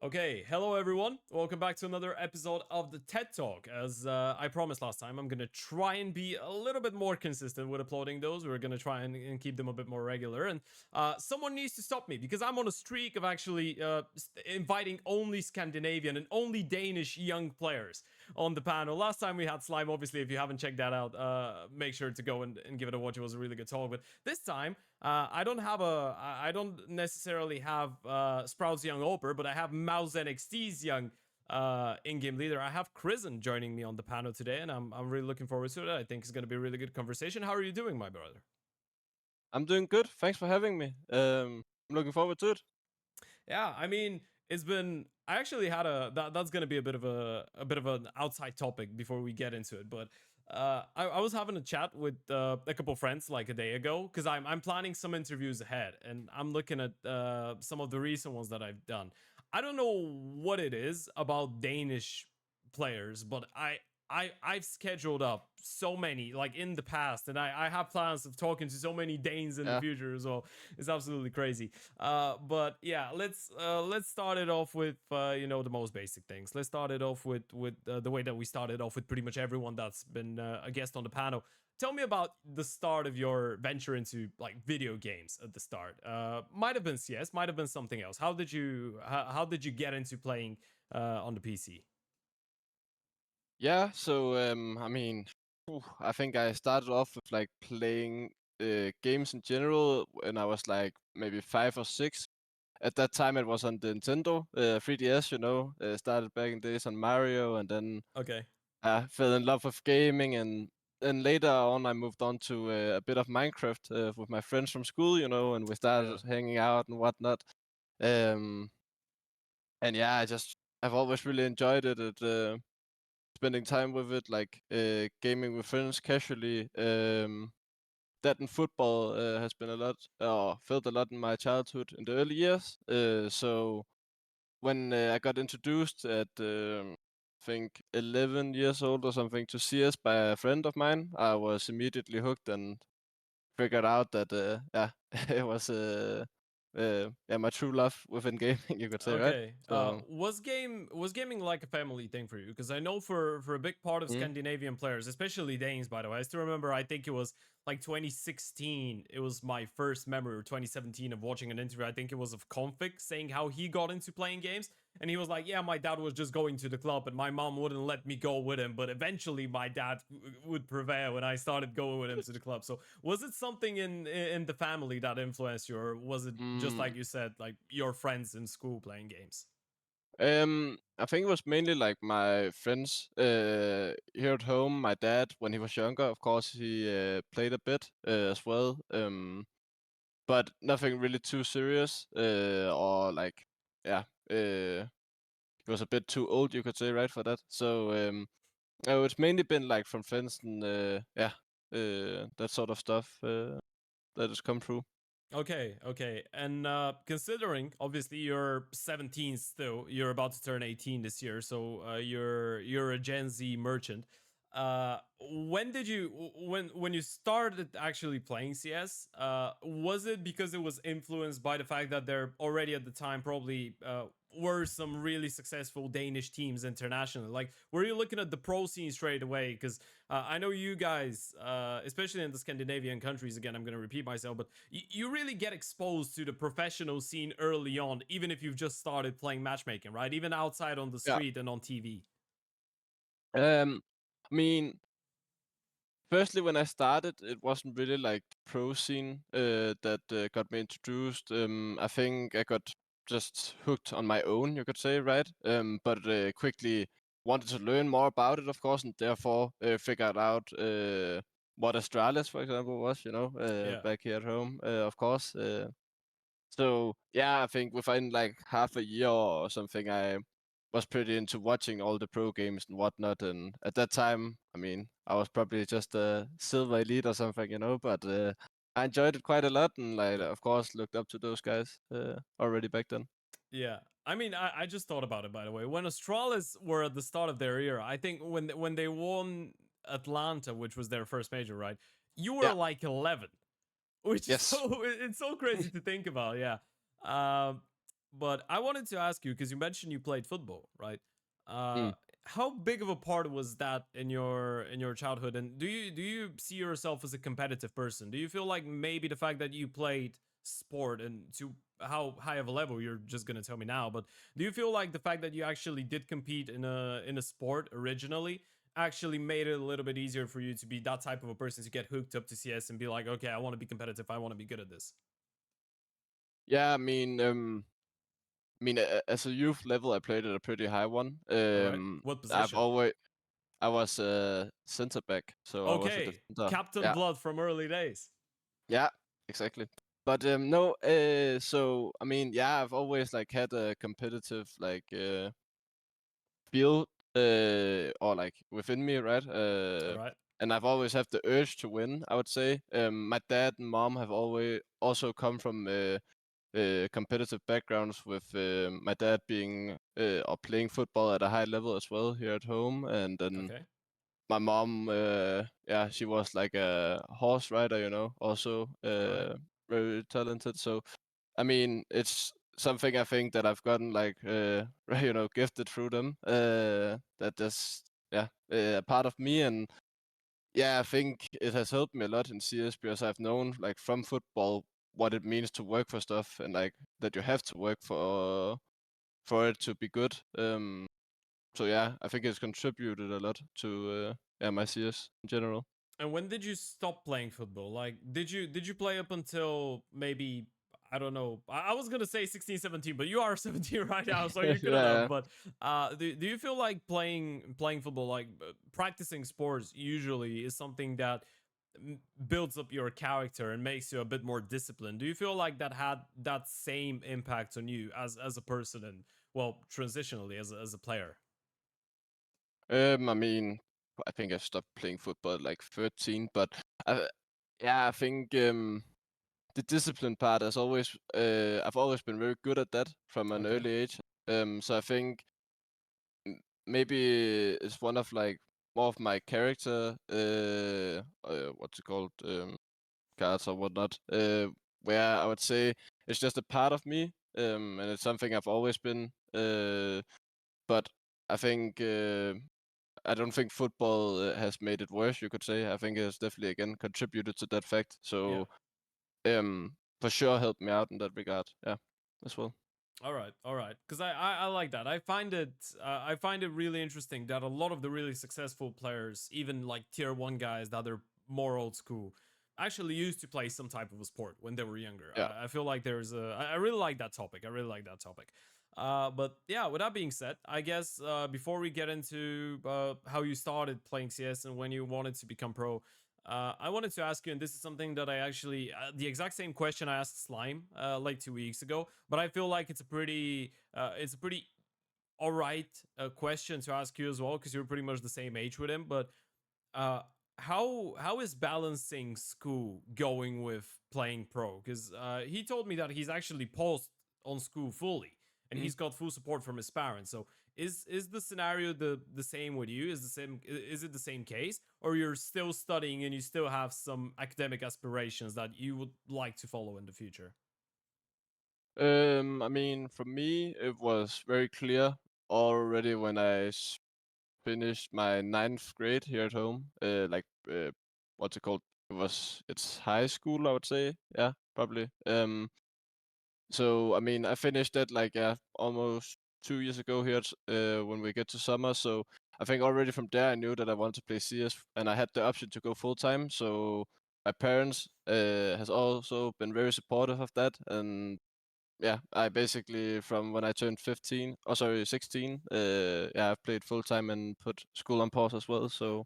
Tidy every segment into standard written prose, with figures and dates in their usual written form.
Okay, hello everyone. Welcome back to another episode of the TED Talk. As I promised last time, I'm gonna try and be a little bit more consistent with uploading those. We're gonna try and keep them a bit more regular. And someone needs to stop me because I'm on a streak of actually inviting only Scandinavian and only Danish young players on the panel. Last time we had Slime, obviously, if you haven't checked that out, make sure to go and give it a watch. It was a really good talk. But this time, I don't necessarily have Sprout's young Oper, but I have MOUZ NXT's young in-game leader. I have Chr1zN joining me on the panel today, and I'm really looking forward to it. I think it's going to be a really good conversation. How are you doing, my brother? I'm doing good. Thanks for having me. I'm looking forward to it. Yeah, I mean, it's been. I actually had that's going to be a bit of an outside topic before we get into it, but I was having a chat with a couple friends like a day ago because I'm planning some interviews ahead, and I'm looking at some of the recent ones that I've done. I don't know what it is about Danish players, but I've scheduled up so many like in the past, and I have plans of talking to so many Danes in the Yeah. future as well. It's absolutely crazy. But yeah, let's start it off with the most basic things. Let's start it off with the way that we started off with pretty much everyone that's been a guest on the panel. Tell me about the start of your venture into like video games at the start. Might have been CS, might have been something else. How did you get into playing on the PC? Yeah. I think I started off with like playing games in general when I was like maybe 5 or 6. At that time, it was on the Nintendo 3DS. Started back in days on Mario, and then Okay. I fell in love with gaming, and then later on, I moved on to a bit of Minecraft with my friends from school. And we Yeah. started hanging out and whatnot. Um, and yeah, I've always really enjoyed it. Spending time with it, like gaming with friends casually. That and football has been a lot, or felt a lot in my childhood in the early years. So when I got introduced at I think 11 years old or something to CS by a friend of mine, I was immediately hooked and figured out that yeah, it was yeah, my true love within gaming, you could say, right? Okay. So. Was gaming like a family thing for you? Because I know for a big part of Mm. Scandinavian players, especially Danes, by the way, I still remember. I think it was like 2016. It was my first memory, or 2017, of watching an interview. I think it was of Config saying how he got into playing games, and he was like, "Yeah, my dad was just going to the club, and my mom wouldn't let me go with him. But eventually, my dad would prevail, and I started going with him to the club." So, was it something in the family that influenced you, or was it just Mm. like you said, like your friends in school playing games? I think it was mainly like my friends here at home. My dad, when he was younger, of course, he played a bit as well, but nothing really too serious. Or like, yeah, he was a bit too old, you could say, right, for that. So it's mainly been like from friends and yeah, that sort of stuff that has come through. Okay, okay. And considering obviously you're 17 still, you're about to turn 18 this year, so you're a Gen Z merchant. When did you when you started actually playing CS? Was it because it was influenced by the fact that there already at the time probably were some really successful Danish teams internationally? Like, were you looking at the pro scene straight away? Because I know you guys, especially in the Scandinavian countries, again, I'm going to repeat myself, but you really get exposed to the professional scene early on, even if you've just started playing matchmaking, right? Even outside on the Yeah. street and on TV. Um, I mean, firstly, when I started, it wasn't really like the pro scene that got me introduced. I think I got just hooked on my own, you could say, right? But quickly wanted to learn more about it, of course, and therefore figured out what Astralis, for example, was, Yeah. back here at home, of course. So yeah, I think within like half a year or something, I was pretty into watching all the pro games and whatnot. And at that time, I mean, I was probably just a silver elite or something, but I enjoyed it quite a lot, and like, Yeah. of course, looked up to those guys already back then. Yeah. I mean, I just thought about it, by the way. When Astralis were at the start of their era, I think when they won Atlanta, which was their first major, right? You were Yeah. like 11, which is Yes. so it's so crazy to think about. Yeah. Um, But I wanted to ask you because you mentioned you played football, right? Mm. How big of a part was that in your childhood? And do you see yourself as a competitive person? Do you feel like maybe the fact that you played sport and to how high of a level you're just gonna tell me now, but do you feel like the fact that you actually did compete in a sport originally actually made it a little bit easier for you to be that type of a person to get hooked up to CS and be like, okay, I want to be competitive, I want to be good at this? Yeah, as a youth level, I played at a pretty high one. All right, what I've position? always I was a center back, so I was a Okay, defender. Captain Yeah, Blood from early days. yeah, exactly. But no, so I mean, yeah, I've always like had a competitive like feel or like within me, right? All right. And I've always had the urge to win, I would say. My dad and mom have always also come from competitive backgrounds, with my dad being or playing football at a high level as well here at home, and then Okay. my mom, yeah, she was like a horse rider, also All right. very talented. So I mean, it's something I think that I've gotten like gifted through them. That is, yeah, a part of me. And yeah, I think it has helped me a lot in CS because I've known like from football what it means to work for stuff, and like that you have to work for it to be good. So yeah, I think it's contributed a lot to yeah, my CS in general. And when did you stop playing football? Like, did you play up until maybe, I don't know. I was gonna say 16, 17, but you are 17 right now, so you're good enough. Yeah. But do you feel like playing football, like practicing sports, usually is something that builds up your character and makes you a bit more disciplined? Do you feel like that had that same impact on you as a person and well, transitionally as a player? I mean, I think I stopped playing football at like 13, but I, yeah, I think the discipline part has always I've always been very good at that from an Okay. early age. So I think maybe it's one of like more of my character what's it called, cards or whatnot, where I would say it's just a part of me, and it's something I've always been. But I think I don't think football has made it worse, you could say. I think it has definitely again contributed to that fact. Yeah. So for sure helped me out in that regard. Yeah, as well. All right, all right. Because I like that. I find it really interesting that a lot of the really successful players, even like tier one guys that are more old school, actually used to play some type of a sport when they were younger. Yeah. I feel like I really like that topic. I really like that topic. But yeah, with that being said, I guess before we get into how you started playing CS and when you wanted to become pro, I wanted to ask you, and this is something that I actually, the exact same question I asked Slime like 2 weeks ago, but I feel like it's a pretty all right question to ask you as well because you're pretty much the same age with him. But uh, how is balancing school going with playing pro? Because he told me that he's actually paused on school fully and Mhm. he's got full support from his parents. So is the scenario the same with you? Is it the same case, or you're still studying and you still have some academic aspirations that you would like to follow in the future? I mean, for me, it was very clear already when finished my ninth grade here at home. What's it called? It's high school, I would say. Yeah, probably. So I mean, I finished that like almost 2 years ago here when we get to summer. So I think already from there I knew that I wanted to play CS, and I had the option to go full time. So my parents has also been very supportive of that, and yeah, I basically from when I turned 15, oh sorry, 16, yeah, I've played full time and put school on pause as well. So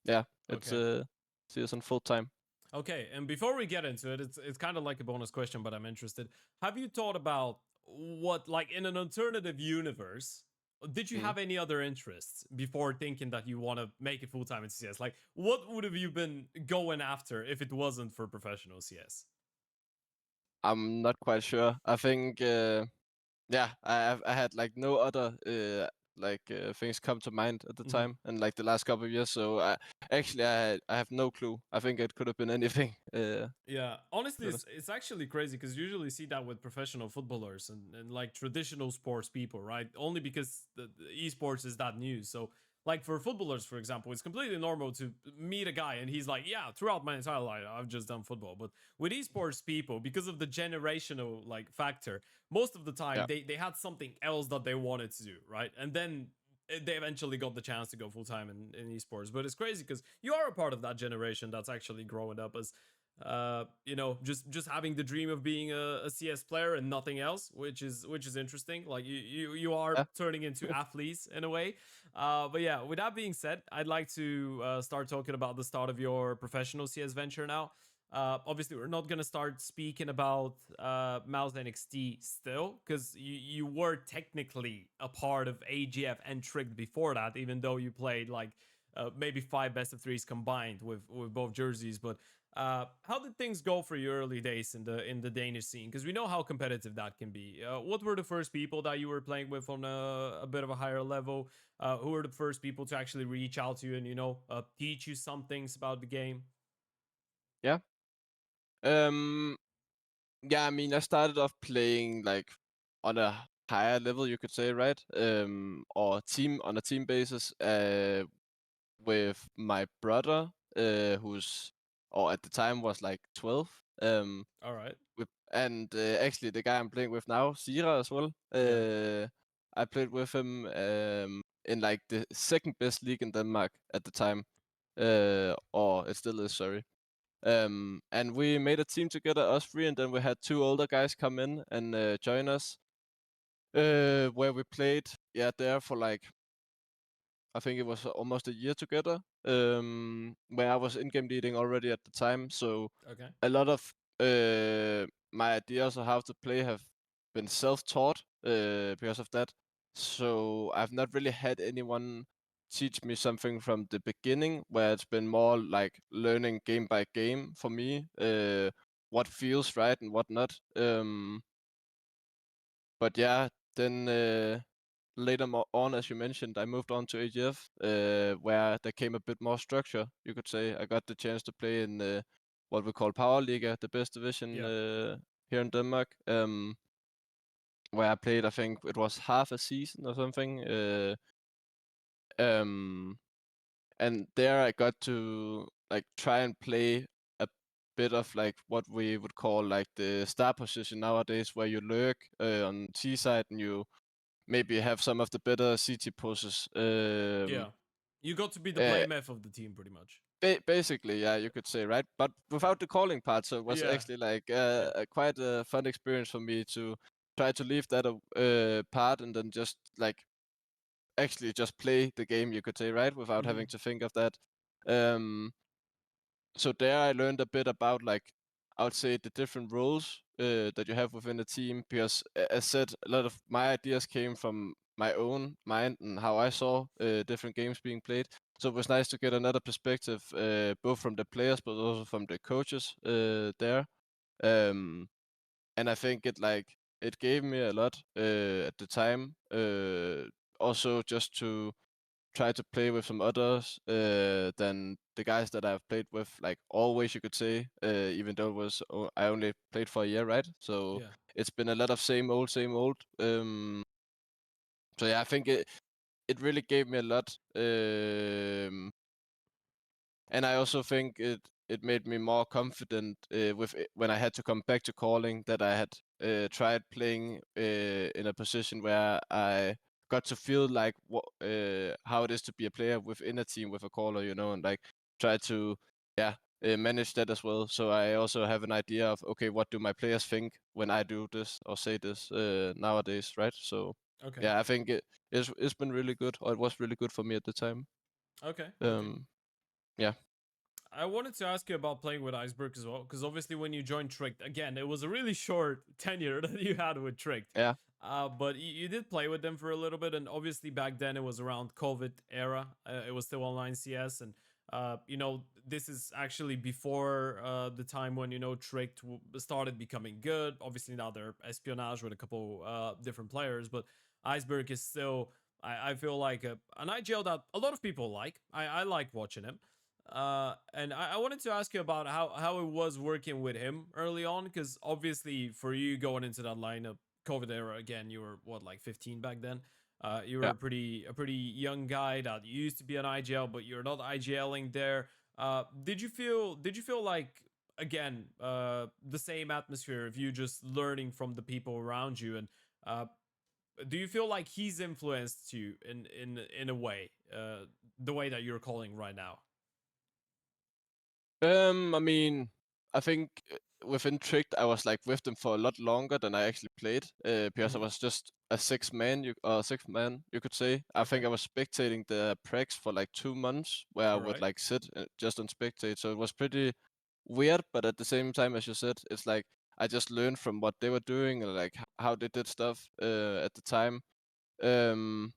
yeah, it's Okay. CS on full time. Okay, and before we get into it, it's kind of like a bonus question, but I'm interested. Have you thought about what, like, in an alternative universe, did you Mm. have any other interests before thinking that you want to make it full time in CS? Like, what would have you been going after if it wasn't for professional CS? I'm not quite sure. I think yeah, I had like no other like things come to mind at the Mm-hmm. time, and like the last couple of years. So I have no clue. I think it could have been anything. Yeah, honestly, To be honest. it's actually crazy because you usually see that with professional footballers and like traditional sports people, right? Only because the esports is that new. So, like for footballers, for example, it's completely normal to meet a guy and he's like, "Yeah, throughout my entire life, I've just done football." But with esports people, because of the generational like factor, most of the time Yeah, they had something else that they wanted to do, right? And then they eventually got the chance to go full time in esports. But it's crazy because you are a part of that generation that's actually growing up as just having the dream of being a CS player and nothing else, which is interesting. Like you are yeah, turning into athletes in a way. But yeah, with that being said, I'd like to start talking about the start of your professional CS venture now. Obviously, we're not gonna start speaking about MOUZ NXT still, because you were technically a part of AGF and Tricked before that, even though you played like maybe 5 best of 3s combined with both jerseys. But how did things go for you early days in the Danish scene? Because we know how competitive that can be. What were the first people that you were playing with on a bit of a higher level? Who were the first people to actually reach out to you and teach you some things about the game? yeah. Um, yeah. I mean, I started off playing like on a higher level, you could say, right? Or team on a team basis. With my brother, who's or at the time was like 12. All right. And actually the guy I'm playing with now, Sirah as well. Yeah. I played with him in like the second best league in Denmark at the time, or it still is. Sorry. And we made a team together, us three, and then we had two older guys come in and join us. Where we played, yeah, there for like I think it was almost a year together. Where I was in-game leading already at the time, so Okay. a lot of my ideas of how to play have been self-taught because of that. So I've not really had anyone teach me something from the beginning, where it's been more like learning game by game for me, what feels right and what not. But yeah, then later on, as you mentioned, I moved on to AGF, where there came a bit more structure, you could say. I got the chance to play in what we call Power League, the best division Yeah. here in Denmark, where I played, I think it was half a season or something. Um, and there I got to like try and play a bit of like what we would call like the star position nowadays, where you lurk on T side and you maybe have some of the better CT poses. Yeah. You got to be the Uh, playmath of the team, pretty much. Basically, yeah, you could say, right? But Yeah. without the calling part, so it was Yeah. actually like Yeah. a quite a fun experience for me to try to leave that part and then just like actually just play the game, you could say, right? Without Mm-hmm. having to think of that. Um, so there I learned a bit about like I would say the different roles that you have within a team, because as said, a lot of my ideas came from my own mind and how I saw different games being played. So it was nice to get another perspective, both from the players but also from the coaches there. Um, and I think it gave me a lot at the time. Also just to try to play with some others than the guys that I've played with, like always, you could say. Even though I only played for a year, right? So Yeah. it's been a lot of same old, same old. So yeah, I think it really gave me a lot. And I also think it made me more confident when I had to come back to calling, that I had tried playing in a position where I got to feel like how it is to be a player within a team with a caller, and like try to manage that as well. So I also have an idea of, okay, what do my players think when I do this or say this nowadays, right? So Okay. yeah, I think it's been really good, or it was really good for me at the time. Okay. Okay. Um, yeah. I wanted to ask you about playing with Iceberg as well, because obviously when you joined Tricked, again, it was a really short tenure that you had with Tricked. Yeah. But you did play with them for a little bit, and obviously back then it was around COVID era. It was still online CS, and this is actually before the time when Tricked started becoming good. Obviously now they're espionage with a couple different players, but Iceberg is still I feel like an IGL that a lot of people like. I like watching him. And I wanted to ask you about how it was working with him early on, because obviously for you going into that lineup, COVID era again, you were what, like 15 back then. You were Yeah. a pretty young guy that used to be an IGL, but you're not IGLing there. Did you feel like, again, the same atmosphere of you just learning from the people around you, and do you feel like he's influenced you in a way, the way that you're calling right now? I mean, I think within Tricked, I was like with them for a lot longer than I actually played, because I Mm-hmm. was just a sixth man, you could say. I think Okay. I was spectating the pregs for like 2 months, where I All would right. like sit just on spectate. So it was pretty weird, but at the same time, as you said, it's like I just learned from what they were doing and like how they did stuff at the time. Um,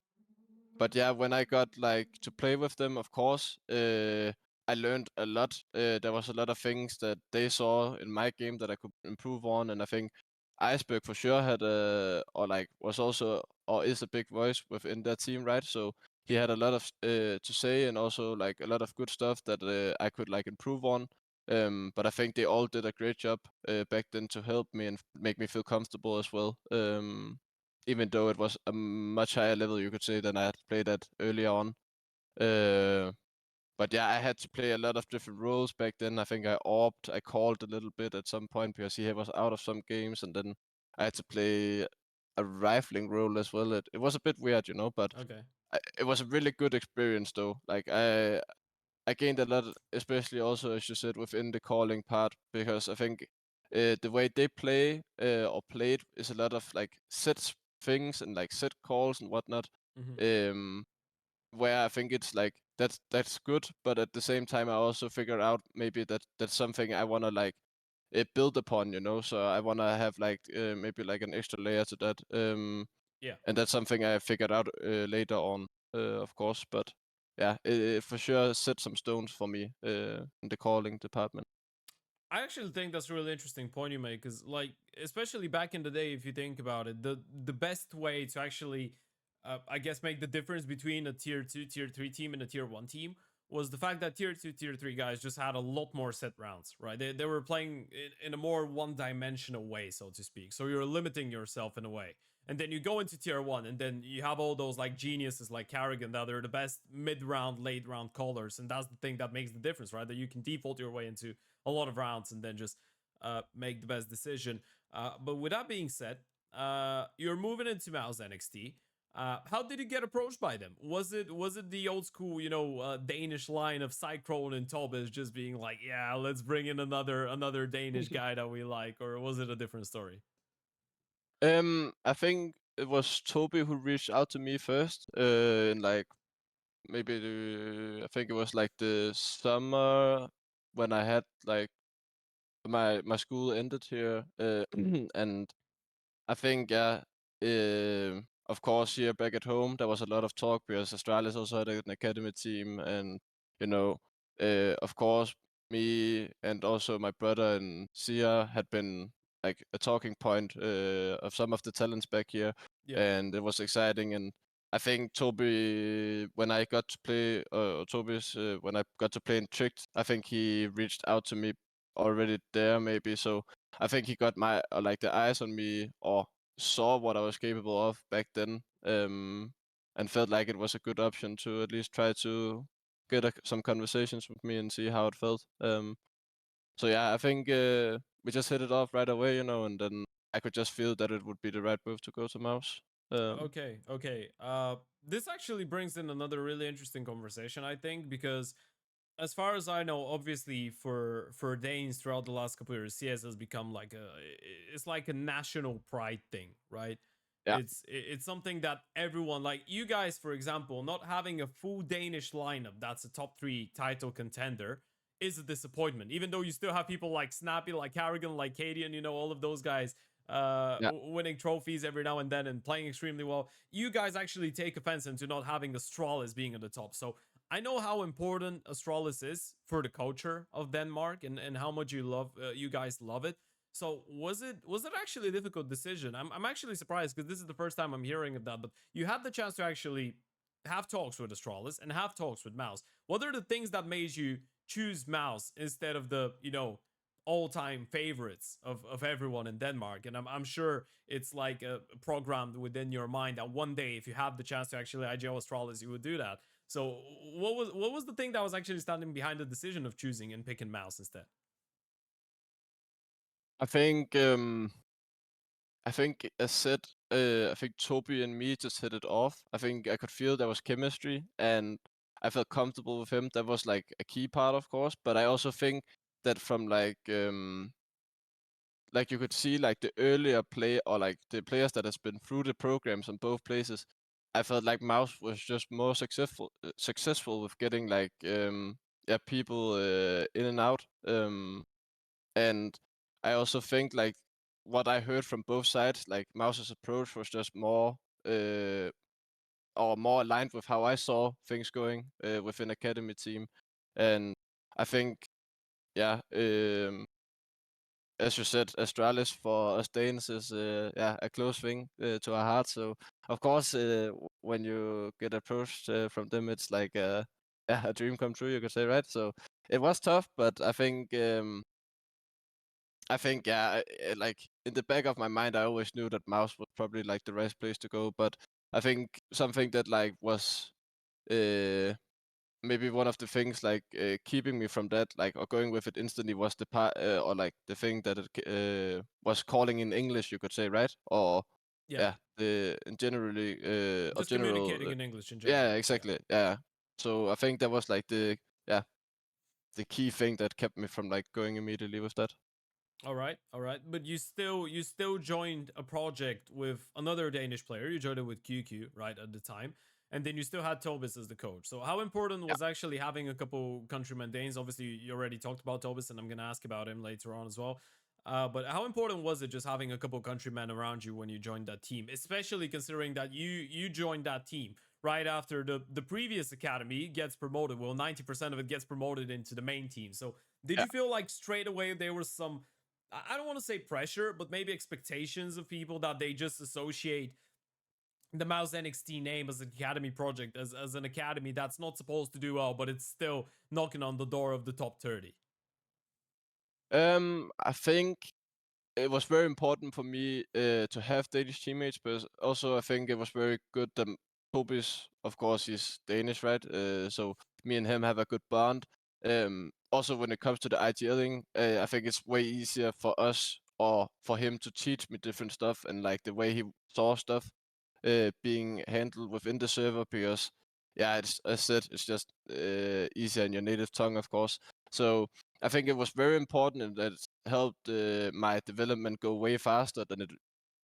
but yeah, when I got like to play with them, of course, I learned a lot. There was a lot of things that they saw in my game that I could improve on, and I think Iceberg for sure had or like was also or is a big voice within that team, right? So he had a lot of to say and also like a lot of good stuff that I could like improve on. But I think they all did a great job back then to help me and make me feel comfortable as well. Even though it was a much higher level, you could say, than I had played at earlier on. Uh, but yeah, I had to play a lot of different roles back then. I think I called a little bit at some point because he was out of some games, and then I had to play a rifling role as well. It was a bit weird, but Okay. it was a really good experience though. Like I gained a lot, especially also as you said within the calling part, because I think the way they play or played is a lot of like set things and like set calls and whatnot. Mm-hmm. Um, where I think it's like that's good, but at the same time I also figured out maybe that's something I wanna like build upon, So I wanna have like maybe like an extra layer to that. Yeah. And that's something I figured out later on, of course. But yeah, it for sure set some stones for me in the calling department. I actually think that's a really interesting point you make, because, like, especially back in the day, if you think about it, the best way to actually, I guess, make the difference between a tier two, tier three team and a tier one team was the fact that tier two, tier three guys just had a lot more set rounds, right? They were playing in a more one dimensional way, so to speak. So you're limiting yourself in a way. And then you go into tier one, and then you have all those like geniuses like Carrigan that are the best mid round, late round callers. And that's the thing that makes the difference, right? That you can default your way into a lot of rounds and then just make the best decision. But with that being said, you're moving into MOUZ NXT. How did you get approached by them? Was it the old school, Danish line of Chr1zN and TOBIZ just being like, yeah, let's bring in another Danish guy that we like, or was it a different story? I think it was Toby who reached out to me first, in like maybe I think it was like the summer when I had like my school ended here, and I think, yeah, of course, here back at home, there was a lot of talk because Astralis also had an academy team, and you know, of course, me and also my brother and Sia had been like a talking point of some of the talents back here, Yeah. and it was exciting. And I think Toby, when I got to play, Toby's when I got to play in Tricked, I think he reached out to me already there, maybe. So I think he got my like the eyes on me or saw what I was capable of back then, and felt like it was a good option to at least try to get some conversations with me and see how it felt. So yeah, I think we just hit it off right away, and then I could just feel that it would be the right move to go to Mouse. Okay, okay. This actually brings in another really interesting conversation, I think, because as far as I know, obviously for Danes throughout the last couple of years, CS has become like it's like a national pride thing, right? Yeah, It's something that everyone, like you guys, for example, not having a full Danish lineup that's a top three title contender is a disappointment. Even though you still have people like Snappy, like Carrigan, like Cadian, all of those guys yeah. winning trophies every now and then and playing extremely well. You guys actually take offense into not having Astralis being at the top. So I know how important Astralis is for the culture of Denmark, and how much you guys love it. So was it actually a difficult decision? I'm actually surprised because this is the first time I'm hearing of that. But you had the chance to actually have talks with Astralis and have talks with MOUZ. What are the things that made you choose MOUZ instead of the all-time favorites of everyone in Denmark? And I'm sure it's like programmed within your mind that one day if you have the chance to actually IGL Astralis, you would do that. So what was the thing that was actually standing behind the decision of choosing and picking MOUZ instead? I think as said, I think Toby and me just hit it off. I think I could feel there was chemistry, and I felt comfortable with him. That was like a key part, of course. But I also think that from like you could see like the earlier play or like the players that has been through the programs on both places, I felt like MOUZ was just more successful with getting like people in and out. And I also think like what I heard from both sides, like MOUZ's approach was just more or more aligned with how I saw things going within academy team. And I think yeah, as you said, Astralis for us Danes is a close thing to our heart. So of course, when you get approached from them, it's like a dream come true, you could say, right? So it was tough, but I think like in the back of my mind, I always knew that MOUZ was probably like the right place to go. But I think something that like was uh, maybe one of the things like keeping me from that, like or going with it instantly, was the part or like the thing that it was calling in English, you could say, right? Or Yeah, yeah, the in generally or just general, communicating in English in yeah, general. Yeah. exactly, yeah. So I think that was like yeah the key thing that kept me from like going immediately with that. All right, all right. But you still joined a project with another Danish player. You joined it with QQ, right, at the time. And then you still had TOBIZ as the coach. So how important was actually having a couple countrymen Danes? Obviously, you already talked about TOBIZ, and I'm gonna ask about him later on as well. But how important was it just having a couple countrymen around you when you joined that team, especially considering that you joined that team right after the previous academy gets promoted? Well, 90% of it gets promoted into the main team. So did Yeah. you feel like straight away there was some, I don't want to say pressure, but maybe expectations of people that they just associate the MOUZ NXT name as an academy project, as an academy that's not supposed to do well, but it's still knocking on the door of the top 30? I think it was very important for me to have Danish teammates, but also I think it was very good that TOBIZ, of course, he's Danish, right? So me and him have a good bond. Also, when it comes to the IGL-ing, I think it's way easier for us or for him to teach me different stuff and like the way he saw stuff being handled within the server because, yeah, it's as said, it's just easier in your native tongue, of course. So I think it was very important and that helped my development go way faster than it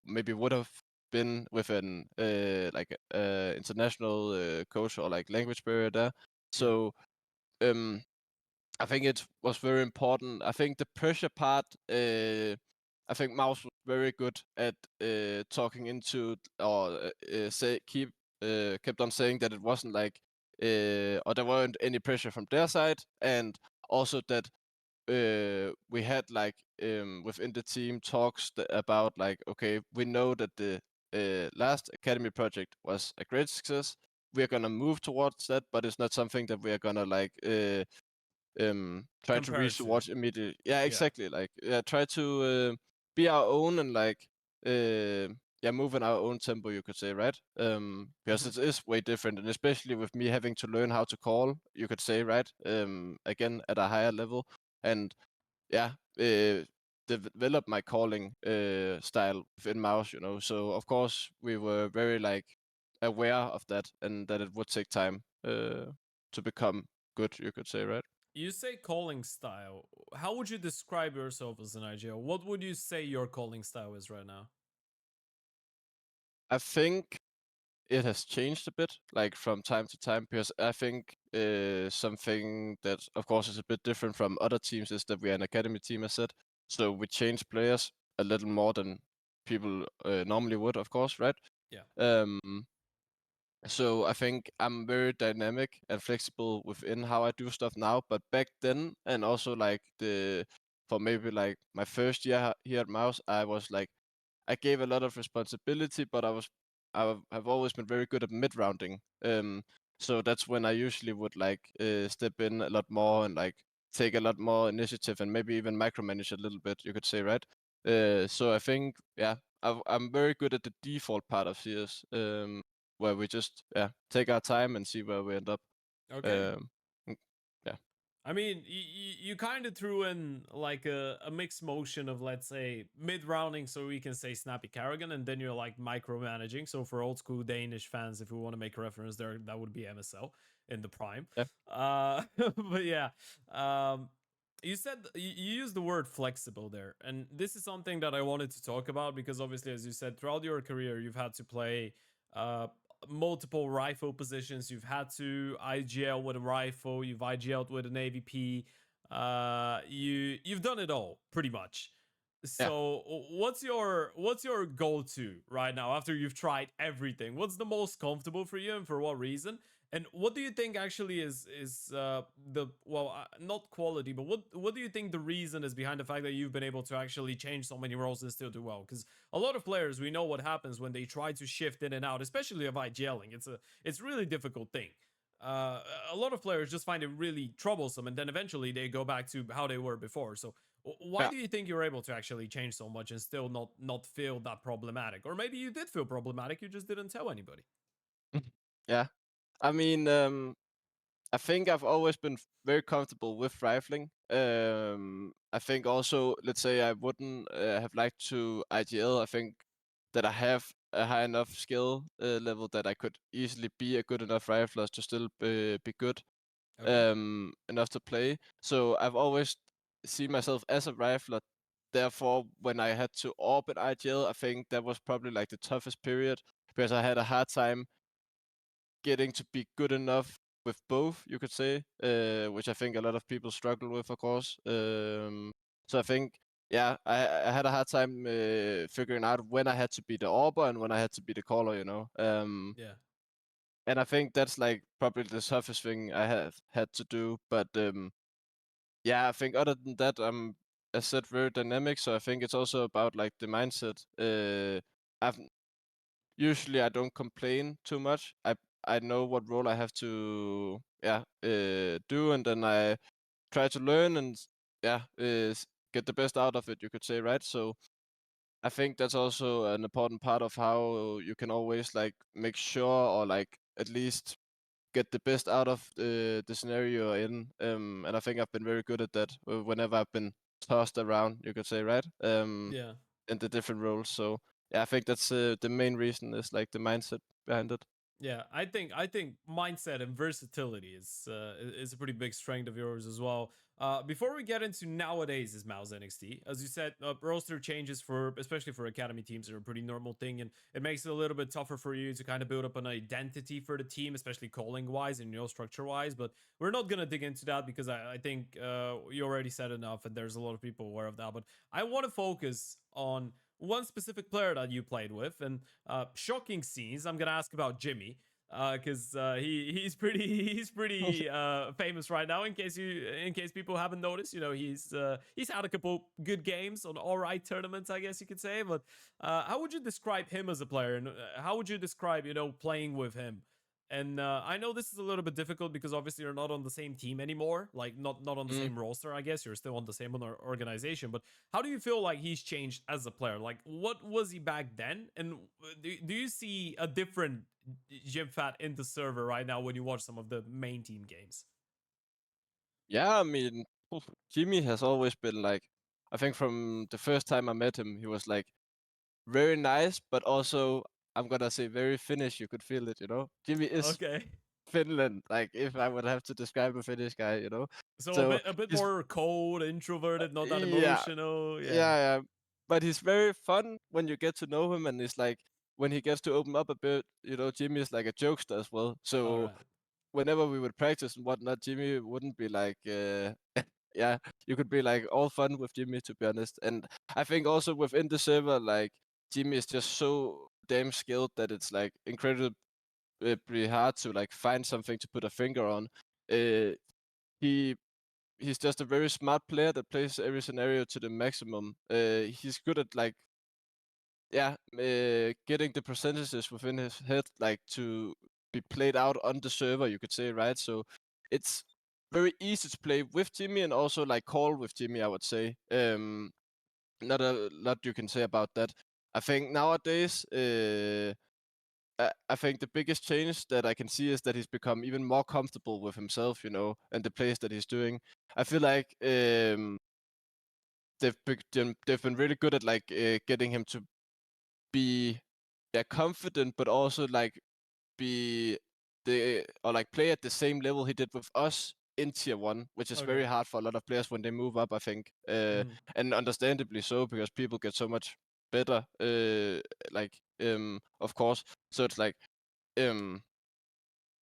maybe would have been with an international coach or like language barrier there. Yeah, So um, I think it was very important. I think the pressure part, I think MOUZ was very good at talking into or kept on saying that it wasn't like or there weren't any pressure from their side, and also that we had like within the team talks about like, okay, we know that the last academy project was a great success. We're gonna move towards that, but it's not something that we're gonna like try to compared reach to. towards immediately. Yeah, Yeah. exactly. Like try to be our own and like uh, move in our own tempo, you could say, right? Because Mm-hmm. it is way different, and especially with me having to learn how to call, you could say, right? Again at a higher level, and yeah, develop my calling style within MOUZ, you know. So of course we were very like aware of that and that it would take time to become good, you could say, right? You say calling style. How would you describe yourself as an IGL? What would you say your calling style is right now? I think it has changed a bit, like from time to time, because I think something that, of course, is a bit different from other teams is that we are an academy team, as said. So we change players a little more than people normally would, of course, right? Yeah. Um, So I think I'm very dynamic and flexible within how I do stuff now. But back then, and also like for maybe like my first year here at MOUZ, I gave a lot of responsibility, but have always been very good at mid rounding. So that's when I usually would like step in a lot more and like take a lot more initiative and maybe even micromanage a little bit, you could say, right? So I think, yeah, I'm very good at the default part of CS, where we just take our time and see where we end up. Okay. Mm, yeah. I mean, you kind of threw in like a mixed motion of, let's say, mid rounding, so we can say Snappy Carrigan, and then you're like micromanaging. So for old school Danish fans, if we want to make a reference there, that would be MSL in the prime. Yeah. But yeah, you said you used the word flexible there, and this is something that I wanted to talk about because obviously, as you said, throughout your career, you've had to play uh, multiple rifle positions. You've had to IGL with a rifle. You've IGL'd with an AVP. You've done it all pretty much. Yeah. So what's your go-to right now after you've tried everything? What's the most comfortable for you and for what reason? And what do you think actually is the not quality, but what do you think the reason is behind the fact that you've been able to actually change so many roles and still do well? Because a lot of players, we know what happens when they try to shift in and out, especially of IGLing. It's really difficult thing. A lot of players just find it really troublesome, and then eventually they go back to how they were before. So why Yeah. do you think you're able to actually change so much and still not feel that problematic? Or maybe you did feel problematic, you just didn't tell anybody. Yeah. I mean, I think I've always been very comfortable with rifling. I think also, let's say I wouldn't have liked to IGL. I think that I have a high enough skill level that I could easily be a good enough rifler to still be good Okay. enough to play. So I've always seen myself as a rifler. Therefore, when I had to AWP at IGL, I think that was probably like the toughest period because I had a hard time getting to be good enough with both, you could say, which I think a lot of people struggle with, of course. So I think, yeah, I had a hard time figuring out when I had to be the AWPer and when I had to be the caller, you know. Yeah. And I think that's like probably the toughest thing I have had to do. But yeah, I think other than that, I'm, as said, very dynamic. So I think it's also about like the mindset. I've usually I don't complain too much. I know what role I have to do, and then I try to learn and get the best out of it. You could say, right? So I think that's also an important part of how you can always like make sure or like at least get the best out of the scenario you're in. And I think I've been very good at that whenever I've been tossed around. You could say, right? Yeah. In the different roles. So yeah, I think that's the main reason is like the mindset behind it. Yeah, I think mindset and versatility is a pretty big strength of yours as well. Before we get into nowadays is MOUZ NXT, as you said, roster changes for especially for academy teams are a pretty normal thing, and it makes it a little bit tougher for you to kind of build up an identity for the team, especially calling wise and structure wise. But we're not gonna dig into that because I think you already said enough, and there's a lot of people aware of that. But I want to focus on one specific player that you played with, and shocking scenes. I'm gonna ask about Jimmy because he's pretty famous right now. In case people haven't noticed, he's had a couple good games on all right tournaments, I guess you could say. But how would you describe him as a player, and how would you describe playing with him? And I know this is a little bit difficult because obviously you're not on the same team anymore, like not on the Mm. same roster. I guess you're still on the same organization, but how do you feel like he's changed as a player? Like, what was he back then? And do you see a different Jimpphat in the server right now when you watch some of the main team games? Yeah, I mean, Jimmy has always been like, I think from the first time I met him, he was like very nice, but also I'm gonna say very Finnish. You could feel it, you know. Jimmy is Okay. Finland. Like if I would have to describe a Finnish guy, you know. So a So bit he's more cold, introverted, not that yeah, emotional. Yeah. yeah, but he's very fun when you get to know him, and it's like when he gets to open up a bit, you know, Jimmy is like a jokester as well. All So right. whenever we would practice and whatnot, Jimmy wouldn't be like, yeah, you could be like all fun with Jimmy, to be honest. And I think also within the server, like Jimmy is just so damn skilled that it's like incredibly hard to like find something to put a finger on. He he's just a very smart player that plays every scenario to the maximum. He's good at like getting the percentages within his head like to be played out on the server, you could say, right? So it's very easy to play with Jimmy and also like call with Jimmy, I would say. Not a lot you can say about that. I think nowadays, I think the biggest change that I can see is that he's become even more comfortable with himself, you know, and the plays that he's doing. I feel like they've been really good at like getting him to be confident, but also like be or like play at the same level he did with us in tier 1, which is very Okay. hard for a lot of players when they move up, I think. Mhm. And understandably so, because people get so much better, of course. So it's like,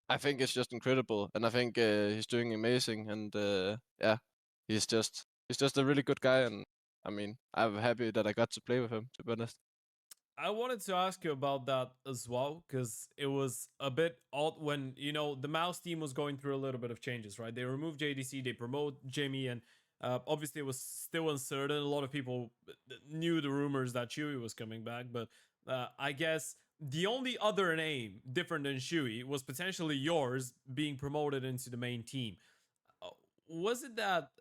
I think it's just incredible, and I think he's doing amazing, and he's just a really good guy, and I mean, I'm happy that I got to play with him, to be honest. I wanted to ask you about that as well because it was a bit odd when the MOUZ team was going through a little bit of changes, right? They removed JDC, they promote Jimmy, and obviously it was still uncertain. A lot of people knew the rumors that Shui was coming back, but I guess the only other name different than Shui was potentially yours being promoted into the main team. Uh, was it that?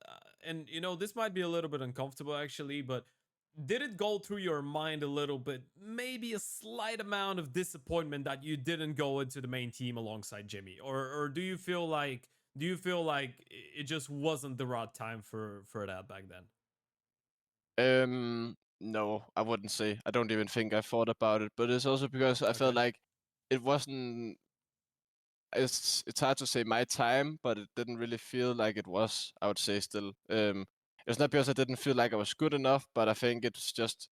And this might be a little bit uncomfortable actually, but did it go through your mind a little bit, maybe a slight amount of disappointment that you didn't go into the main team alongside Jimmy, or do you feel like it just wasn't the right time for that back then? No, I wouldn't say. I don't even think I thought about it, but it's also because I felt Okay. like it wasn't. It's hard to say my time, but it didn't really feel like it was. I would say still. It's not because I didn't feel like I was good enough, but I think it's just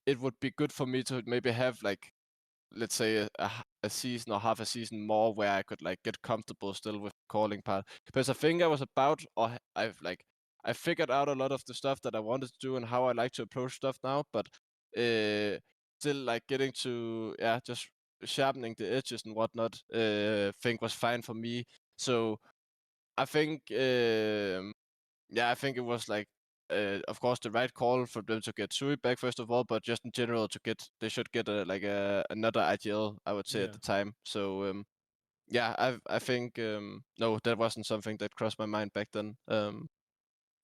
it would be good for me to maybe have like, let's say a season or half a season more where I could like get comfortable still with the calling part, because I think I was about, or I figured out a lot of the stuff that I wanted to do and how I like to approach stuff now, but uh, still like getting to just sharpening the edges and whatnot. Think was fine for me. So I think I think it was like, of course, the right call for them to get Sui back first of all, but just in general they should get another IGL, I would say at Yeah. the time. So I think no, that wasn't something that crossed my mind back then.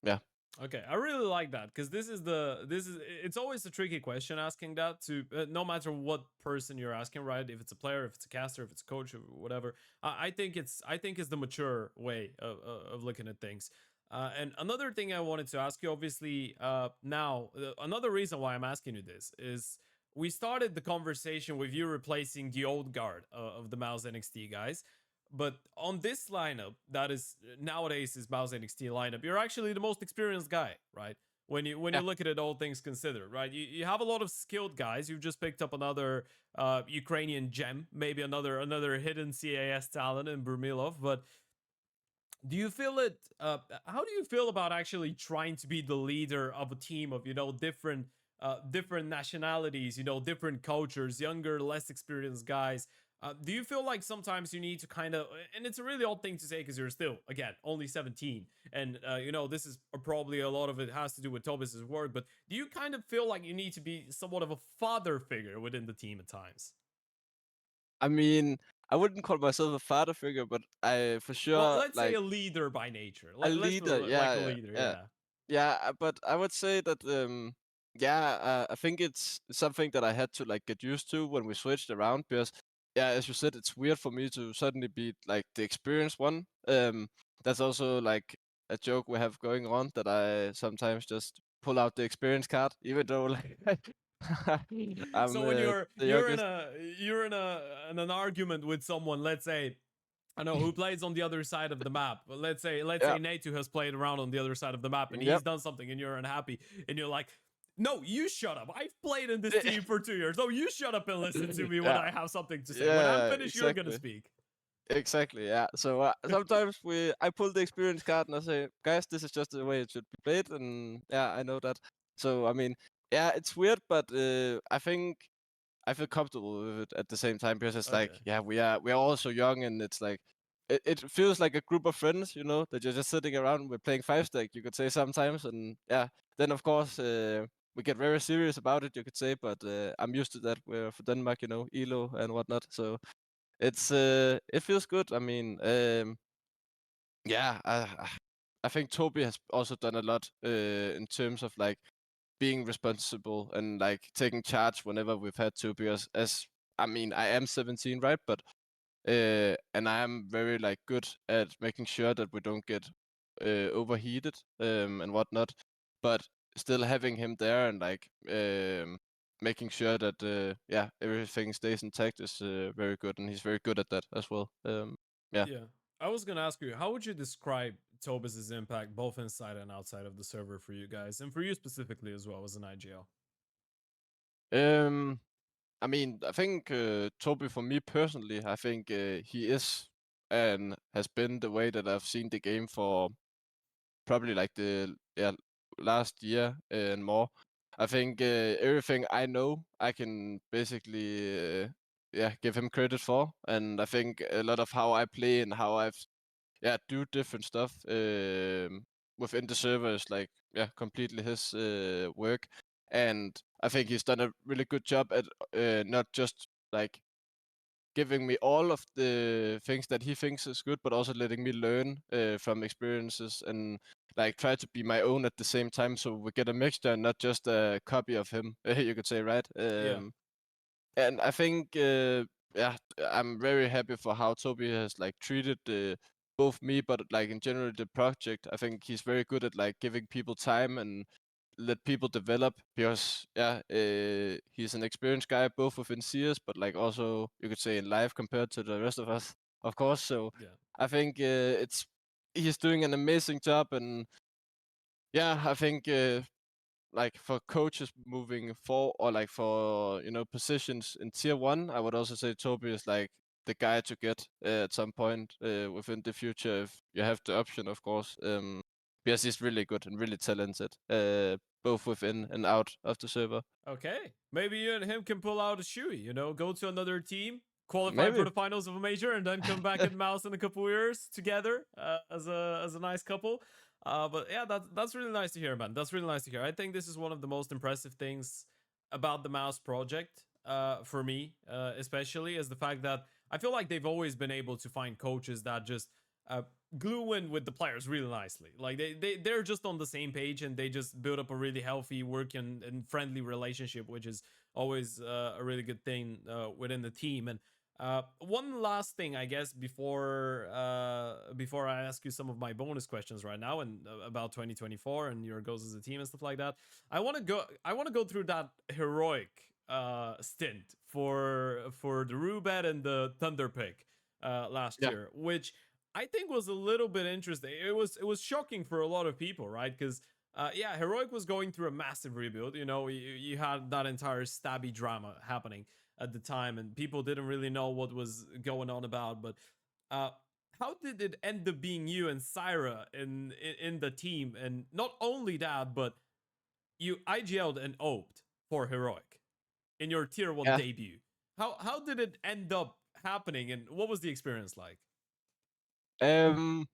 Yeah. Okay, I really like that because it's always a tricky question asking that to no matter what person you're asking, right? If it's a player, if it's a caster, if it's a coach, or whatever. I think it's the mature way of looking at things. And another thing I wanted to ask you, obviously, now another reason why I'm asking you this is we started the conversation with you replacing the old guard of the MOUZ NXT guys. But on this lineup, that is nowadays is MOUZ NXT lineup, you're actually the most experienced guy, right? When you Yeah. look at it, all things considered, right? You have a lot of skilled guys. You've just picked up another Ukrainian gem, maybe another hidden CAS talent in Burmilov. But do you feel it? How do you feel about actually trying to be the leader of a team of different nationalities, different cultures, younger, less experienced guys? Do you feel like sometimes you need to kind of, and it's a really odd thing to say because you're still, again, only 17, and this is probably a lot of it has to do with TOBIZ's work, but do you kind of feel like you need to be somewhat of a father figure within the team at times? I mean, I wouldn't call myself a father figure, but I for Well, sure let's say like a leader by nature. a Let's put leader. it like Yeah, a yeah, leader, yeah. yeah. Yeah, but I would say that I think it's something that I had to like get used to when we switched around, because as you said, it's weird for me to suddenly be like the experienced one. That's also like a joke we have going on, that I sometimes just pull out the experience card, even though like I'm So when you're the you're in youngest. a you're in an argument with someone, let's say, I know who plays on the other side of the map. But let's say Yeah, Natu has played around on the other side of the map and he's yep. done something and you're unhappy and you're like, no, you shut up. I've played in this team for 2 years. No, you shut up and listen to me when Yeah, I have something to say. When I'm yeah, finished, you're gonna exactly. speak. Exactly, yeah. So sometimes I pull the experience card and I say, guys, this is just the way it should be played, and yeah, I know that. So I mean, yeah, it's weird, but I think I feel comfortable with it at the same time, because it's like, Okay. yeah, we are all so young, and it's like it feels like a group of friends, that you're just sitting around. We're playing five stack, you could say sometimes, and yeah. Then of course we get very serious about it, you could say. But I'm used to that. We're for Denmark, ELO and whatnot. So it feels good. I mean, yeah, I think Toby has also done a lot in terms of like being responsible and like taking charge whenever we've had to. Because I mean, I am 17, right? But and I am very like good at making sure that we don't get overheated and whatnot. But still having him there and like making sure that yeah, everything stays intact is very good, and he's very good at that as well. Yeah. Yeah. I was gonna ask you, how would you describe TOBIZ's impact both inside and outside of the server for you guys, and for you specifically as well as an IGL? Um, I mean, I think Toby, for me personally, I think he is and has been the way that I've seen the game for probably like the last year and more. I think everything I know, I can basically give him credit for, and I think a lot of how I play and how I've do different stuff within the server is like completely his work, and I think he's done a really good job at not just like giving me all of the things that he thinks is good, but also letting me learn from experiences and like try to be my own at the same time, so we get a mixture and not just a copy of him. You could say, right? Yeah. And I think I'm very happy for how Toby has like treated both me, but like in general the project. I think he's very good at like giving people time and let people develop, because he's an experienced guy both within CS, but like also you could say in life compared to the rest of us, of course. So Yeah. I think he's doing an amazing job, and yeah, I think like for coaches moving forward, or like for positions in tier 1, I would also say Toby is like the guy to get at some point within the future, if you have the option, of course, because he's really good and really talented, both within and out of the server. Okay. Maybe you and him can pull out a shoey, go to another team, qualify for Maybe. the finals of a major, and then come back at MOUZ in a couple years together as a nice couple. But yeah, that's really nice to hear, man. That's really nice to hear. I think this is one of the most impressive things about the MOUZ project, for me, especially, is the fact that I feel like they've always been able to find coaches that just uh, glue in with the players really nicely. Like they're just on the same page, and they just build up a really healthy work and friendly relationship, which is always a really good thing within the team. And one last thing, I guess, before I ask you some of my bonus questions right now and about 2024 and your goals as a team and stuff like that, I want to go through that heroic stint for the Rubet and the Thunder pick last Yeah. year, which I think was a little bit interesting. It was shocking for a lot of people, right? Because yeah, Heroic was going through a massive rebuild. You had that entire stabby drama happening at the time, and people didn't really know what was going on about. But uh, how did it end up being you and Sirah in the team? And not only that, but you IGL'd and oped for Heroic in your tier 1 Yeah. debut. How did it end up happening, and what was the experience like? Um,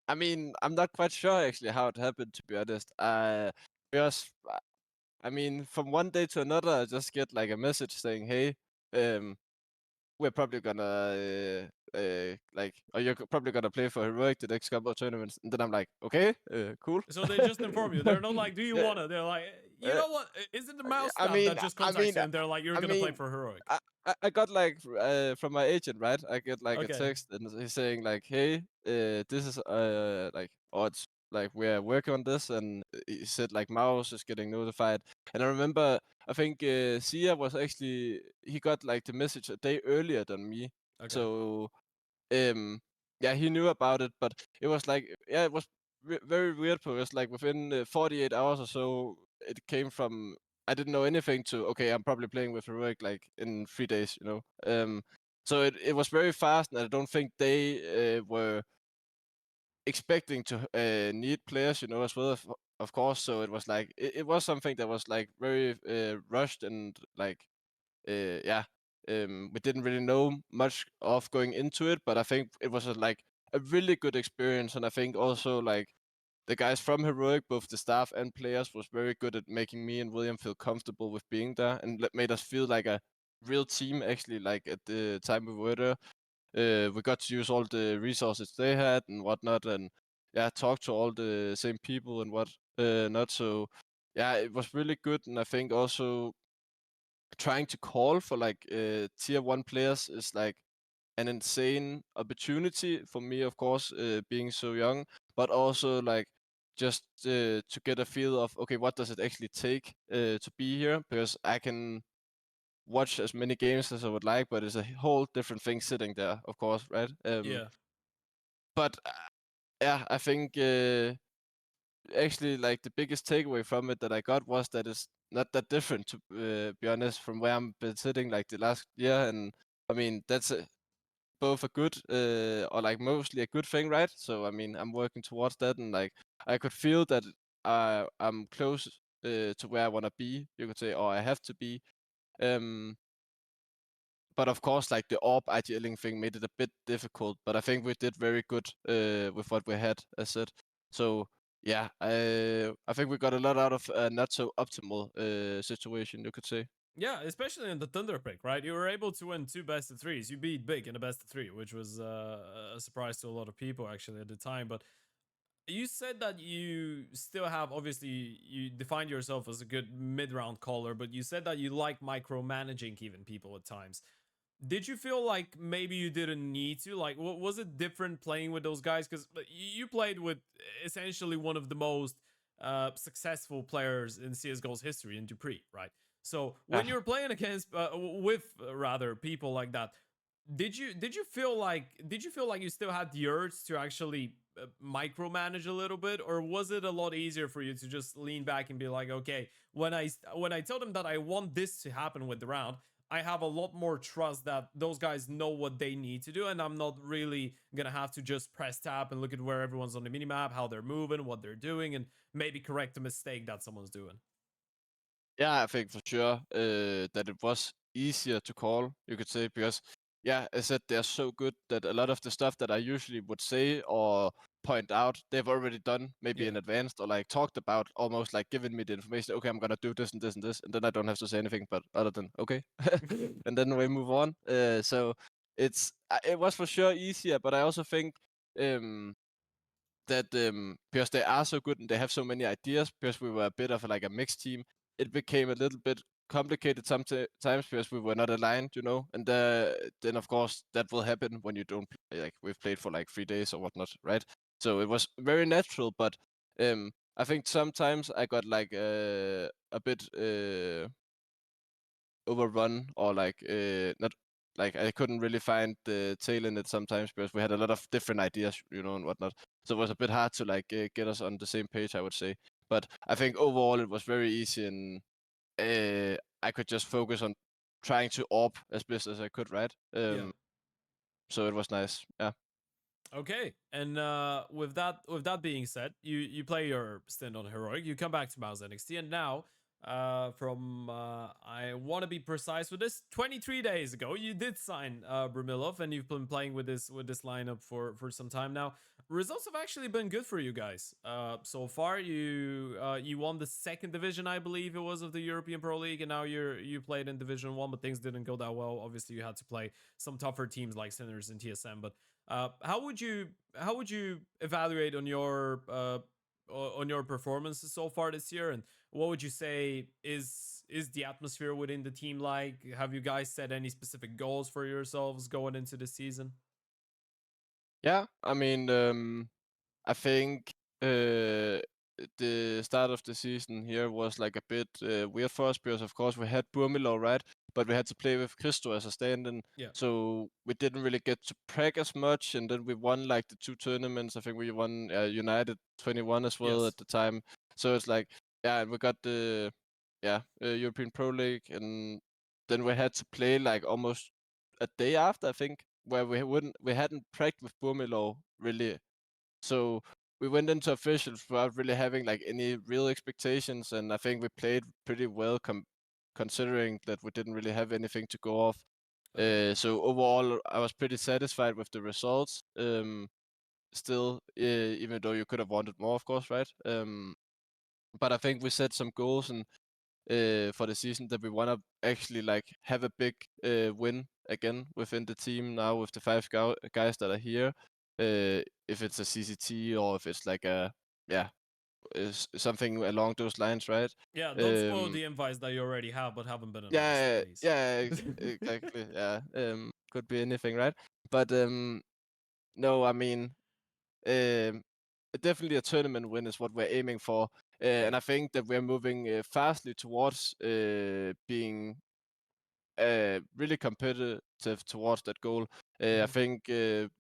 I mean, I'm not quite sure actually how it happened, to be honest. Because I mean, from one day to another, I just get like a message saying, "Hey, we're probably gonna like, or you're probably gonna play for Heroic the next couple of tournaments." And then I'm like, "Okay, cool." So they just inform you. They're not like, "Do you Yeah, wanna?" They're like, "You uh, know what? Is it the mouse I staff mean, that just I contacts mean, you and they're like, you're I gonna play mean, for Heroic?" I got like from my agent, right? I get like a Okay, text, and he's saying like, "Hey, this is like, oh, it's like we're working on this," and he said like Mouse is getting notified. And I remember, I think Sia was actually, he got like the message a day earlier than me, okay. so um yeah, he knew about it, but it was like, yeah, it was very weird because like within 48 hours or so, it came from I didn't know anything to, okay, I'm probably playing with Heroic like in 3 days, so it was very fast, and I don't think they were expecting to need players, as well, of course. So it was like it was something that was like very rushed, and like yeah, we didn't really know much of going into it, but I think it was like a really good experience, and I think also like the guys from Heroic, both the staff and players, was very good at making me and William feel comfortable with being there, and made us feel like a real team. Actually, like at the time we were there, we got to use all the resources they had and whatnot, and yeah, talk to all the same people and what not. So yeah, it was really good, and I think also trying to call for like tier 1 players is like an insane opportunity for me, of course, being so young, but also like just to get a feel of, okay, what does it actually take to be here? Because I can watch as many games as I would like, but it's a whole different thing sitting there, of course, right? Yeah. But yeah, I think actually like the biggest takeaway from it that I got was that it's not that different, to be honest, from where I'm been sitting like the last year. And I mean, that's both a good or like mostly a good thing, right? So I mean, I'm working towards that, and like I could feel that I'm close to where I want to be, you could say, or I have to be. Um, but of course, like the ARP IGL-ing thing made it a bit difficult. But I think we did very good with what we had, as said. So yeah, I think we got a lot out of a not so optimal situation, you could say. Yeah, especially in the Thunder pick, right? You were able to win 2 best of 3s. You beat Big in a best of 3, which was a surprise to a lot of people actually at the time. But you said that you still have, obviously, you defined yourself as a good mid-round caller, but you said that you like micromanaging even people at times. Did you feel like maybe you didn't need to? Like, was it different playing with those guys? Because you played with essentially one of the most successful players in CS:GO's history in Dupree, right? So when Yeah. you're playing against with rather people like that, did you feel like you still had the urge to actually micromanage a little bit, or was it a lot easier for you to just lean back and be like, okay, when I tell them that I want this to happen with the round, I have a lot more trust that those guys know what they need to do, and I'm not really gonna have to just press tab and look at where everyone's on the minimap, how they're moving, what they're doing, and maybe correct a mistake that someone's doing. Yeah, I think for sure that it was easier to call, you could say, because yeah, as I said, they're so good that a lot of the stuff that I usually would say or point out, they've already done, maybe Yeah. in advance, or like talked about, almost like giving me the information. Okay, I'm gonna do this and this and this, and then I don't have to say anything, but other than okay, and then we move on. So it was for sure easier, but I also think um that because they are so good and they have so many ideas, because we were a bit of like a mixed team, it became a little bit complicated sometimes because we were not aligned, you know. And then of course that will happen when you don't play, like we've played for like 3 days or whatnot, right? So it was very natural, but I think sometimes I got like a bit overrun, or like not, like I couldn't really find the tail in it sometimes because we had a lot of different ideas, you know, and whatnot. So it was a bit hard to like get us on the same page, I would say. But I think overall it was very easy, and I could just focus on trying to ARP as best as I could, right? Yeah. So it was nice. Yeah. Okay, and with that being said, you play your stint on Heroic, you come back to MOUZ NXT, and now, from I want to be precise with this, 23 days ago, you did sign Brumilov, and you've been playing with this lineup for some time now. Results have actually been good for you guys. So far, you won the second division, I believe it was, of the European Pro League, and now you played in Division 1, but things didn't go that well. Obviously, you had to play some tougher teams like Sinners and TSM, but how would you evaluate on your performances so far this year, and what would you say is the atmosphere within the team like? Have you guys set any specific goals for yourselves going into the season? Yeah. I mean, I think the start of the season here was like a bit weird for us because, of course, we had Burmilo, right? But we had to play with Christo as a stand-in, Yeah. so we didn't really get to practice as much. And then we won like the 2 tournaments. I think we won United 21 as well Yes. at the time. So it's like, yeah, and we got the European Pro League, and then we had to play like almost a day after, I think, where we hadn't practiced with Burmilo really. So we went into officials without really having like any real expectations, and I think we played pretty well considering that we didn't really have anything to go off. Okay. So overall, I was pretty satisfied with the results. still, even though you could have wanted more, of course, right? But I think we set some goals and for the season that we want to actually like have a big win again within the team now with the 5 guys that are here. If it's a CCT or if it's like a something along those lines, right? Yeah, don't spoil the invites that you already have but haven't been announced, Yeah, please. yeah, exactly. Yeah, could be anything, right? But no, I mean, um, definitely a tournament win is what we're aiming for, and I think that we're moving fastly towards being really competitive towards that goal. I think the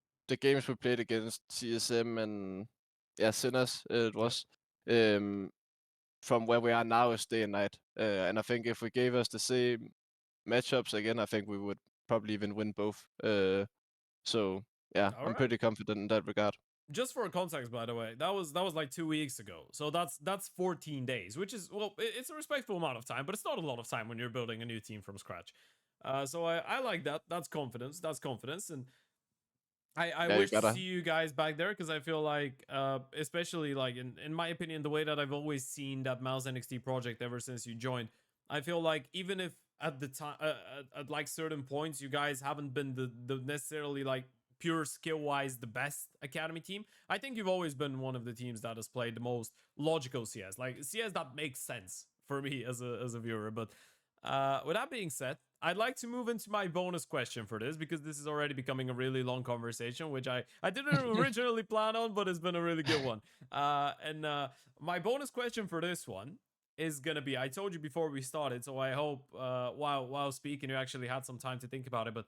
games we played against CSM and Sinners, it was. From where we are now is day and night. And I think if we gave us the same matchups again, I think we would probably even win both. So yeah, All I'm right. pretty confident in that regard. Just for context, by the way, that was like 2 weeks ago. So that's 14 days, which is, well, it's a respectful amount of time, but it's not a lot of time when you're building a new team from scratch. So I like that. That's confidence. That's confidence, and I Yeah, you wish to gotta. see you guys back there because I feel like, especially like in my opinion, the way that I've always seen that MOUZ NXT project ever since you joined, I feel like even if at the time at like certain points you guys haven't been the necessarily like pure skill wise the best academy team, I think you've always been one of the teams that has played the most logical CS, like CS that makes sense for me as a viewer. But with that being said, I'd like to move into my bonus question for this because this is already becoming a really long conversation, which I didn't originally plan on, but it's been a really good one. And my bonus question for this one is gonna be: I told you before we started, so I hope while speaking you actually had some time to think about it. But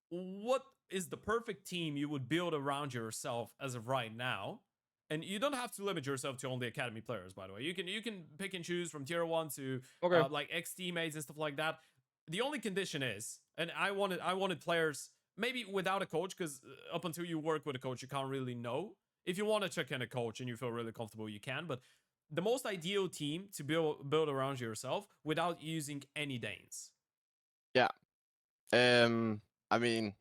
what is the perfect team you would build around yourself as of right now? And you don't have to limit yourself to only academy players, by the way. You can pick and choose from tier 1 to Okay. like ex teammates and stuff like that. The only condition is, and I wanted players maybe without a coach, because up until you work with a coach, you can't really know. If you want to check in a coach and you feel really comfortable, you can. But the most ideal team to build around yourself without using any Danes. Yeah. I mean,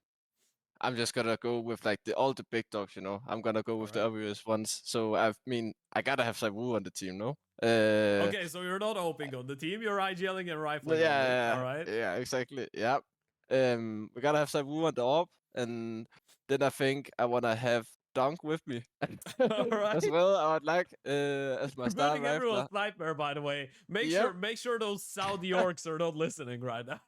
I'm just gonna go with like all the big dogs, you know. I'm gonna go All with the right. obvious ones. So I mean, I gotta have Sabu on the team, no? Okay, so you're not hoping on the team. You're IGL-ing and No, rifling only. All yeah, right. yeah, exactly. Yeah. We gotta have Sabu on the op, and then I think I wanna have donk with me All right. as well. I would like as my You're star building everyone's rifler. nightmare, by the way. Make Yep. sure make sure those Saudi orcs are not listening right now.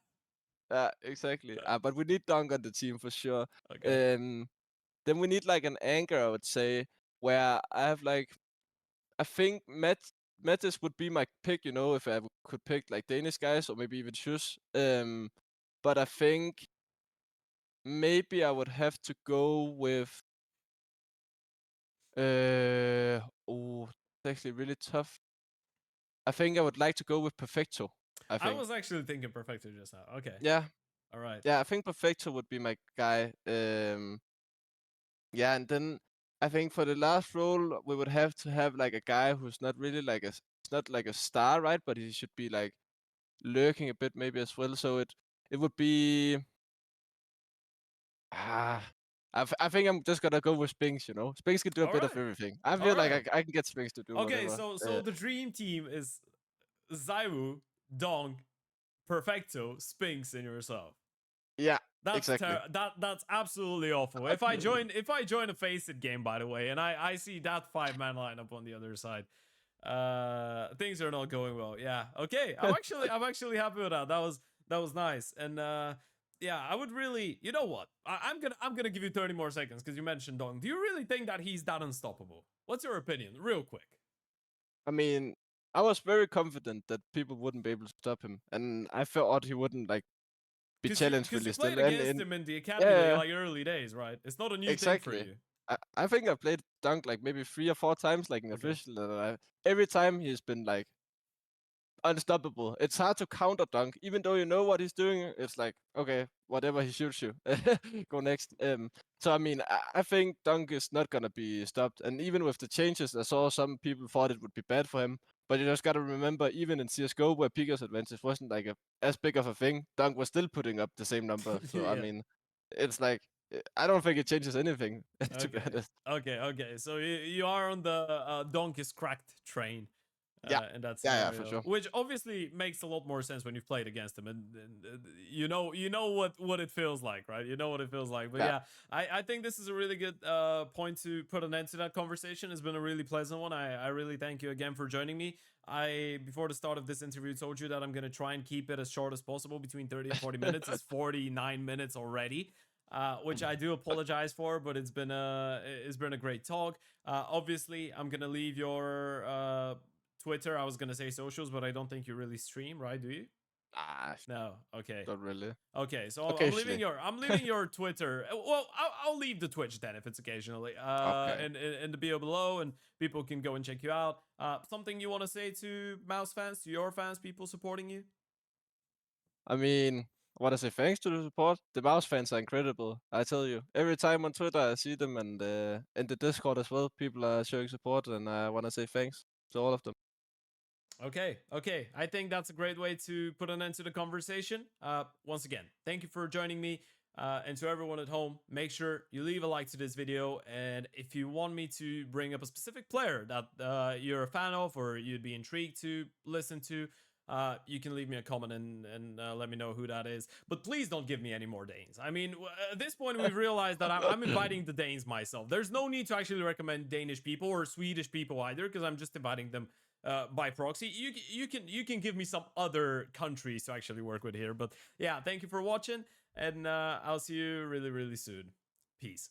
Yeah, exactly. But we need donk on the team for sure. Okay. Um, then we need like an anchor, I would say, where I have like I think Metis would be my pick, you know, if I could pick like Danish guys or maybe even Chr1z. But I think maybe I would have to go with oh, it's actually really tough. I think I would like to go with Perfecto. I I think. was actually thinking Perfecto just now. Okay. Yeah, All right. yeah. I think Perfecto would be my guy. Yeah, and then I think for the last role we would have to have like a guy who's not really like it's not like a star, right? But he should be like lurking a bit maybe as well. So it would be ah. I think I'm just gonna go with Spinks, you know. Spinks can do a All bit of right. everything. I All feel like right. I can get Spinks to do Okay, whatever. so the dream team is Zaiwu, Donk, Perfecto, Spinks, and yourself. Yeah, exactly. That's absolutely awful. If I join a Faceit game, by the way, and I see that 5-man lineup on the other side, things are not going well. Yeah. Okay. I'm actually happy with that. That was nice. And yeah, I would really, you know what? I'm gonna give you 30 more seconds because you mentioned Dong. Do you really think that he's that unstoppable? What's your opinion, real quick? I mean, I was very confident that people wouldn't be able to stop him, and I thought he wouldn't like be Because you challenged because you really played still. against And him in the yeah, academy yeah, yeah, like early days, right? It's not a new thing for exactly. you. I think I played Dunk like maybe 3 or 4 times, like in Okay. official, and every time he's been like unstoppable. It's hard to counter Dunk, even though you know what he's doing. It's like okay, whatever he shoots you, go next. So I mean, I think Dunk is not gonna be stopped. And even with the changes, I saw some people thought it would be bad for him. But you just gotta remember, even in CS:GO, where Pika's advantage wasn't like as big of a thing, Dunk was still putting up the same number. So I Yeah. mean, it's like I don't think it changes anything, to be Okay. honest. Okay. So you are on the donk is cracked train. Yeah, In that yeah, for scenario, sure. which obviously makes a lot more sense when you've played against them, and you know what it feels like, right? You know what it feels like. But Yeah. yeah, I think this is a really good point to put an end to that conversation. It's been a really pleasant one. I really thank you again for joining me. I, before the start of this interview, told you that I'm gonna try and keep it as short as possible, between 30 and 40 minutes. It's 49 minutes already. Which I do apologize for, but it's been a great talk. Obviously, I'm gonna leave your Twitter. I was gonna say socials, but I don't think you really stream, right? Do you? Ah, No. Okay. not really. Okay. So Occasionally. I'm leaving your Twitter. Well, I'll leave the Twitch then if it's occasionally. Okay. In the bio below, and people can go and check you out. Something you want to say to MOUZ fans, to your fans, people supporting you? I mean, I want to say thanks to the support. The MOUZ fans are incredible. I tell you, every time on Twitter I see them, and in the Discord as well, people are showing support, and I want to say thanks to all of them. Okay. I think that's a great way to put an end to the conversation. Once again, thank you for joining me. And to everyone at home, make sure you leave a like to this video. And if you want me to bring up a specific player that you're a fan of or you'd be intrigued to listen to, you can leave me a comment and let me know who that is. But please don't give me any more Danes. I mean, at this point, we've realized that I'm inviting the Danes myself. There's no need to actually recommend Danish people or Swedish people either, because I'm just inviting them by proxy. You can give me some other countries to actually work with here. But yeah, thank you for watching, and I'll see you really soon. Peace.